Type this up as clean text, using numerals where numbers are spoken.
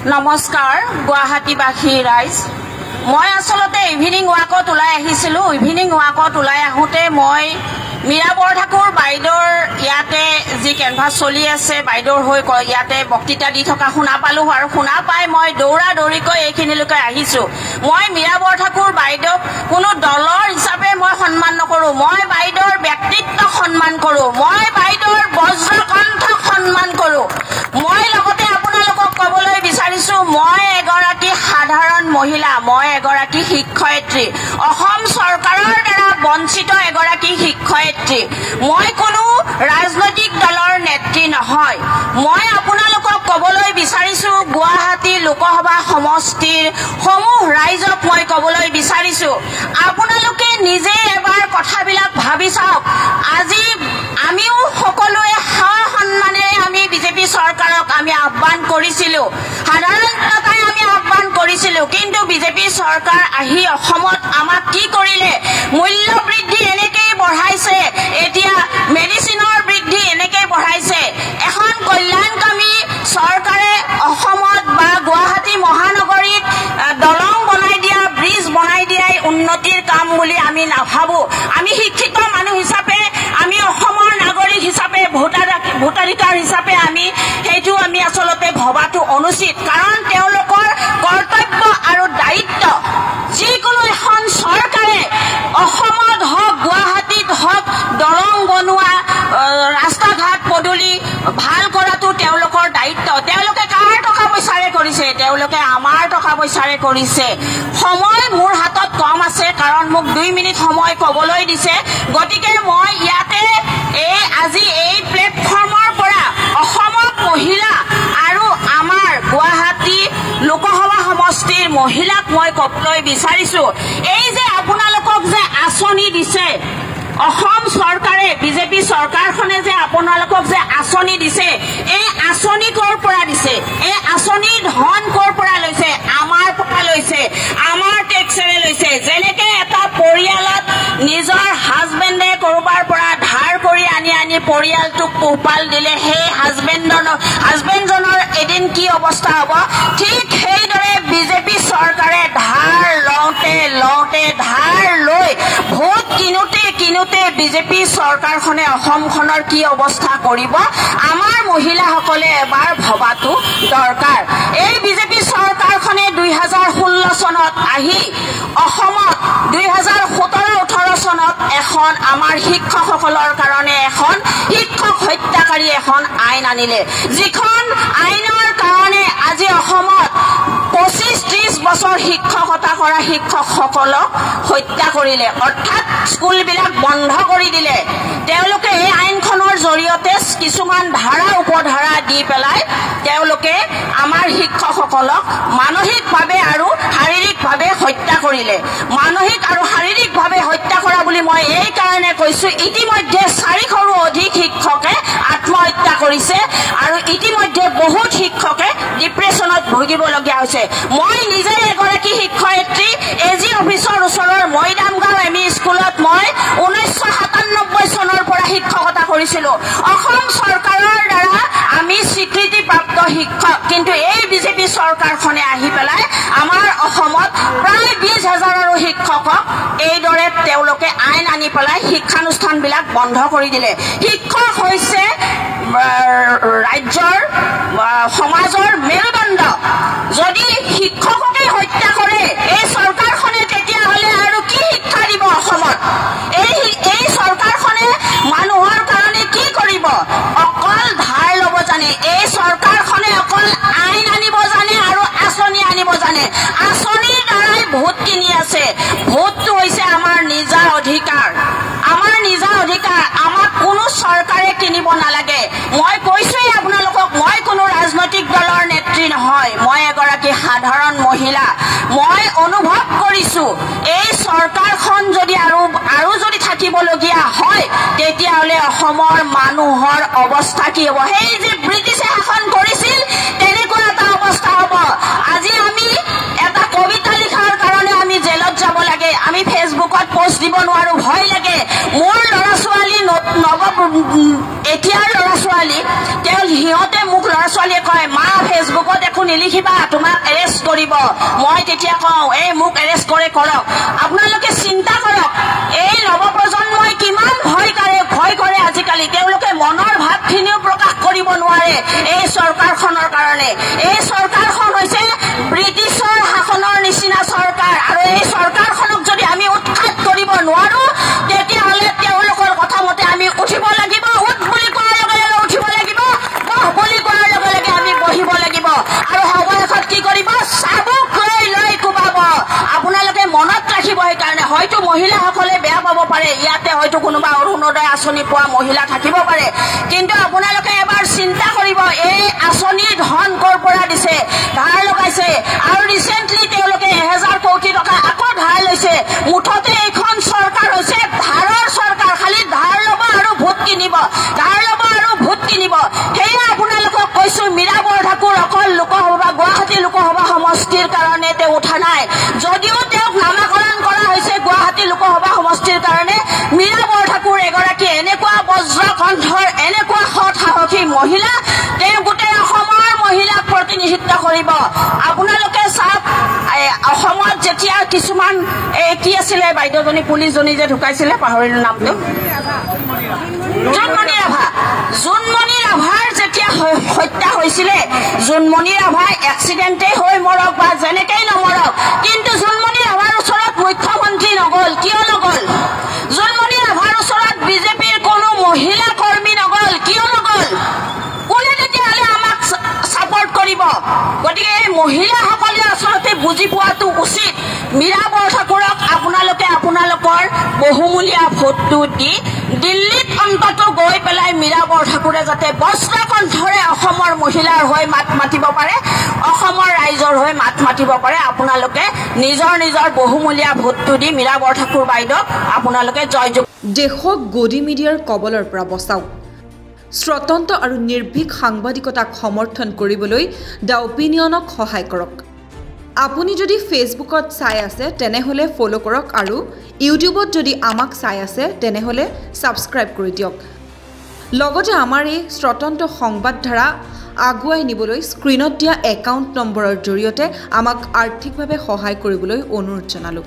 নমস্কাৰ গুৱাহাটীবাসী ৰাইজ মই আসলতে ইভিনিং ৱাকত ওলাই আহিছিলো ইভিনিং ৱাকত ওলাই আহোতে মই মীৰা বৰঠাকুৰ বাইদেউৰ ইয়াতে যি কেনভাছ চলি আছে বাইদেউৰ হৈ ইয়াতে বক্তৃতা দি থকা শুনা পালো আৰু শুনা পাই মই দৌৰা দৌৰিকৈ এইখিনিলৈকে আহিছো মই মীৰা বৰঠাকুৰ বাইদেউক কোনো দলৰ হিচাপে মই সন্মান নকৰো মই বাইদেউৰ ব্যক্তিত্ব সন্মান কৰো মই বাইদেউৰ বজ্ৰকণ্ঠক সন্মান কৰো মই লগতে আপোনালোকক ক'বলৈ বিচাৰিছো মই এগৰাকী সাধাৰণ মহিলা মই এগৰাকী শিক্ষয়িত্ৰী অসম চৰকাৰৰ দ্বাৰা বঞ্চিত এগৰাকী শিক্ষয়িত্ৰী মই কোনো ৰাজনৈতিক দলৰ নেত্ৰী নহয় মই আপোনালোকক ক'বলৈ বিচাৰিছো গুৱাহাটী লোকসভা সমষ্টিৰ সমূহ ৰাইজক মই ক'বলৈ বিচাৰিছো আপোনালোকে নিজে এবাৰ কথাবিলাক ভাবি চাওক আজি আমিও সকলোৱে সন্মানেৰে আমি বিজেপি চৰকাৰক আমি আহ্বান কৰিছিলো সাধাৰণতাই আমি আহ্বান কৰিছিলো কিন্তু বিজেপি চৰকাৰ আহি অসমত আমাক কি কৰিলে মূল্য বৃদ্ধি এনেকৈ বঢ়াইছে এতিয়া মেডিচিনৰ বৃদ্ধি এনেকৈ বঢ়াইছে এখন কল্যাণকামী চৰকাৰে অসমত বা গুৱাহাটী মহানগৰীত দলং বনাই দিয়া ব্ৰিজ বনাই দিয়াই উন্নতিৰ কাম বুলি আমি নাভাবো আমি শিক্ষিত মানুহ হিচাপে আমি অসমৰ নাগৰিক হিচাপে ভোটাধিকাৰ হিচাপে আমি সেইটো আমি আসলতে ভবাটো অনুচিত কাৰণ তেওঁলোকৰ কৰ্তব্য আৰু দায়িত্ব যিকোনো এখন চৰকাৰে অসমত হওক গুৱাহাটীত হওক দলং বনোৱা ৰাস্তা ঘাট পদূলি ভাল কৰাটো তেওঁলোকৰ দায়িত্ব তেওঁলোকে কাৰ টকা পইচাৰে কৰিছে তেওঁলোকে আমাৰ টকা পইচাৰে কৰিছে সময় মোৰ হাতত কম আছে কাৰণ মোক 2 মিনিট সময় ক'বলৈ দিছে গতিকে মই ইয়াতে আজি এই প্লেটফৰ্মৰ পৰা অসমৰ মহিলা আৰু আমাৰ গুৱাহাটী লোকসভা সমষ্টিৰ মহিলাক মই ক'বলৈ বিচাৰিছো এই যে আপোনালোকক যে আঁচনি দিছে অসম চৰকাৰে বিজেপি চৰকাৰখনে যে আপোনালোকক যে আঁচনি দিছে এই আঁচনি কৰ পৰা দিছে এই আঁচনি ধন কৰ পৰা লৈছে আমাৰ পৰা লৈছে আমাৰ টেক্সেৰে লৈছে যেনেকে এটা পৰিয়ালত নিজৰ হাজবেণ্ডে কৰবাৰ পৰা ধাৰ কৰি আনি পৰিয়ালটোক পোহপাল দিলে সেই হাজবেণ্ডজনৰ এদিন কি অৱস্থা হ'ব ঠিক সেইদৰে বিজেপি চৰকাৰে ধাৰ লওঁতে ধাৰ লৈ ভোট কিনোতে বিজেপি চৰকাৰখনে অসমখনৰ কি অৱস্থা কৰিব আমাৰ মহিলাসকলে এবাৰ ভবাটো দৰকাৰ এই বিজেপি চৰকাৰখনে 2016 চনত আহি অসমত 2017-18 চনত এখন আমাৰ শিক্ষকসকলৰ কাৰণে এখন শিক্ষক হত্যাকাৰী এখন আইন আনিলে যিখন আইনৰ কাৰণে আজি অসমত 25-30 বছৰ শিক্ষকতা কৰা শিক্ষকসকলক হত্যা কৰিলে অৰ্থাৎ স্কুলবিলাক বন্ধ কৰি দিলে তেওঁলোকে এই আইনখনৰ জৰিয়তে কিছুমান ধাৰা উপধাৰা দি পেলাই তেওঁলোকে আমাৰ শিক্ষকসকলক মানসিকভাৱে আৰু শাৰীৰিকভাৱে হত্যা কৰিলে মানসিক আৰু শাৰীৰিকভাৱে হত্যা কৰা বুলি মই এই কাৰণে কৈছো ইতিমধ্যে 400ৰো অধিক শিক্ষকে আত্মহত্যা কৰিছে আৰু ইতিমধ্যে বহুত শিক্ষকে ডিপ্ৰেছনত ভুগিবলগীয়া হৈছে মই নিজে এগৰাকী শিক্ষয়িত্ৰী এজি অফিচৰ ওচৰৰ মৈদামগাঁও এমই স্কুলত মই 1997 চনৰ পৰা শিক্ষকতা কৰিছিলো অসম চৰকাৰৰ দ্বাৰা আমি স্বীকৃতিপ্ৰাপ্ত শিক্ষক কিন্তু এই বিজেপি চৰকাৰখনে আহি পেলাই আমাৰ অসমত প্ৰায় 20,000ৰো শিক্ষকক এইদৰে তেওঁলোকে আইন আনি পেলাই শিক্ষানুষ্ঠানবিলাক বন্ধ কৰি দিলে শিক্ষক হৈছে ৰাজ্যৰ সমাজৰ মেৰুদণ্ড যদি শিক্ষককে হত্যা কৰে এই চৰকাৰখনে তেতিয়াহ'লে আৰু কি শিক্ষা দিব অসমত এই চৰকাৰখনে মানুহৰ কাৰণে কি কৰিব অকল ধাৰ ল'ব জানে এই চৰকাৰখনে অকল আইন আনিব জানে আৰু আঁচনি আনিব জানে আঁচনিৰ দ্বাৰাই ভোট কিনি আছে ভোটটো হৈছে আমাৰ নিজা অধিকাৰ আমাক কোনো চৰকাৰে কিনিব নালাগে মই কৈছোৱেই আপোনালোকক মই কোনো ৰাজনৈতিক দলৰ নেত্ৰী নহয় মই এগৰাকী সাধাৰণ মহিলা মই অনুভৱ কৰিছো এই চৰকাৰখন যদি আৰু যদি থাকিবলগীয়া হয় তেতিয়াহ'লে অসমৰ মানুহৰ অৱস্থা কি হ'ব সেই যে ব্ৰিটিছে শাসন কৰিছিল তেনেকুৱা এটা অৱস্থা হ'ব আজি আমি এটা কবিতা লিখাৰ কাৰণে আমি জেলত যাব লাগে আমি ফেচবুকত পোষ্ট দিব নোৱাৰো ভয় লাগে মোৰ ল'ৰা ছোৱালী এতিয়াৰ ল'ৰা ছোৱালী সিহঁতে মোক ল'ৰা ছোৱালীয়ে কয় মা ফেচবুকত কাগজ একো নিলিখিবা তোমাক এৰেষ্ট কৰিব মই তেতিয়া কওঁ এই মোক এৰেষ্ট কৰে কৰক আপোনালোকে চিন্তা কৰক এই নৱপ্ৰজন্মই কিমান ভয় কৰে আজিকালি তেওঁলোকে মনৰ ভাৱখিনিও প্ৰকাশ কৰিব নোৱাৰে এই চৰকাৰখনৰ কাৰণে এই চৰকাৰখন হৈছে ব্ৰিটিছৰ শাসনৰ নিচিনা চৰকাৰ আৰু এই চৰকাৰখনক যদি আমি উৎখাত কৰিব নোৱাৰো তেতিয়াহ'লে তেওঁলোকৰ কথা মতে আমি উঠিব লাগিব উঠ বুলি কোৱাৰ লগে লগে উঠিব লাগিব বহ বুলি কোৱাৰ লগে লগে আমি বহিব লাগিব আৰু সভাখন কি কৰিব চাবুক লৈ কোবাব আপোনালোকে মনত ৰাখিব সেইকাৰণে হয়তো মহিলাসকলে বেয়া পাব পাৰে ইয়াতে হয়তো কোনোবা অৰুণোদয় আঁচনি পোৱা মহিলা থাকিব পাৰে কিন্তু আপোনালোকে এবাৰ চিন্তা কৰিব এই আঁচনি ধন ক'ৰ পৰা দিছে ধাৰ লগাইছে আৰু ৰিচেণ্টলি তেওঁলোকে 1000 কোটি টকা আকৌ ধাৰ লৈছে মুঠতে এইখন চৰকাৰ হৈছে ধাৰৰ চৰকাৰ খালি ধাৰ ল'ব আৰু ভোট কিনিব ধাৰ ল'ব আৰু ভোট কিনিব সেয়া আপোনালোকক কৈছো মীৰা বৰঠাকুৰ অকল লোকসভা গুৱাহাটী লোকসভা সমষ্টিৰ কাৰণে তেওঁ উঠা নাই যদিও তেওঁক নামাকৰণ কৰা হৈছে গুৱাহাটী লোকসভা সমষ্টিৰ কাৰণে মীৰা বৰঠাকুৰ এগৰাকী এনেকুৱা বজ্ৰকণ্ঠৰ এনেকুৱা সৎ সাহসী মহিলা তেওঁ গোটেই অসমৰ মহিলাক প্ৰতিনিধিত্ব কৰিব আপোনালোকে চাওক অসমত যেতিয়া কিছুমান কি আছিলে বাইদেউজনী পুলিচজনী যে ঢুকাইছিলে পাহৰিলো নামটো জোনমণি ৰাভাৰ যেতিয়া হত্যা হৈছিলে জোনমণি ৰাভা এক্সিডেণ্টেই হৈ মৰক বা যেনেকেই নমৰক কিন্তু জোনমণি ৰাভাৰ ওচৰত মুখ্যমন্ত্ৰী নগ'ল কিয় নগ'ল জোনমণি ৰাভাৰ ওচৰত বিজেপিৰ কোনো মহিলা কৰ্মী নগ'ল কিয় নগ'ল কোনে তেতিয়াহ'লে আমাক ছাপৰ্ট কৰিব গতিকে এই মহিলাসকলে আচলতে বুজি পোৱাটো উচিত মীৰা বৰঠাকুৰক আপোনালোকে আপোনালোকৰ বহুমূলীয়া ভোটটো দি দিল্লীত অন্তত গৈ পেলাই মীৰা বৰঠাকুৰে যাতে বজ্ৰকণ্ঠৰে অসমৰ মহিলাৰ হৈ মাত মাতিব পাৰে অসমৰ ৰাইজৰ হৈ মাত মাতিব পাৰে আপোনালোকে নিজৰ নিজৰ বহুমূলীয়া ভোটটো দি মীৰা বৰঠাকুৰ বাইদেউক আপোনালোকে জয়যুক্ত দেশক গদি মিডিয়াৰ কবলৰ পৰা বচাওক স্বতন্ত্ৰ আৰু নিৰ্ভীক সাংবাদিকতাক সমৰ্থন কৰিবলৈ দ্য অপিনিয়নক সহায় কৰক আপুনি যদি ফেচবুকত চাই আছে তেনেহলে ফলো কৰক আৰু ইউটিউবত যদি আমাক চাই আছে তেনেহলে সাবস্ক্ৰাইব কৰি দিয়ক লগতে আমাৰ এই স্বতন্ত্ৰ সংবাদ ধাৰা আগুৱাই নিবলৈ স্ক্ৰীনত দিয়া একাউণ্ট নম্বৰৰ জৰিয়তে আমাক আৰ্থিকভাৱে সহায় কৰিবলৈ অনুৰোধ জনালোঁ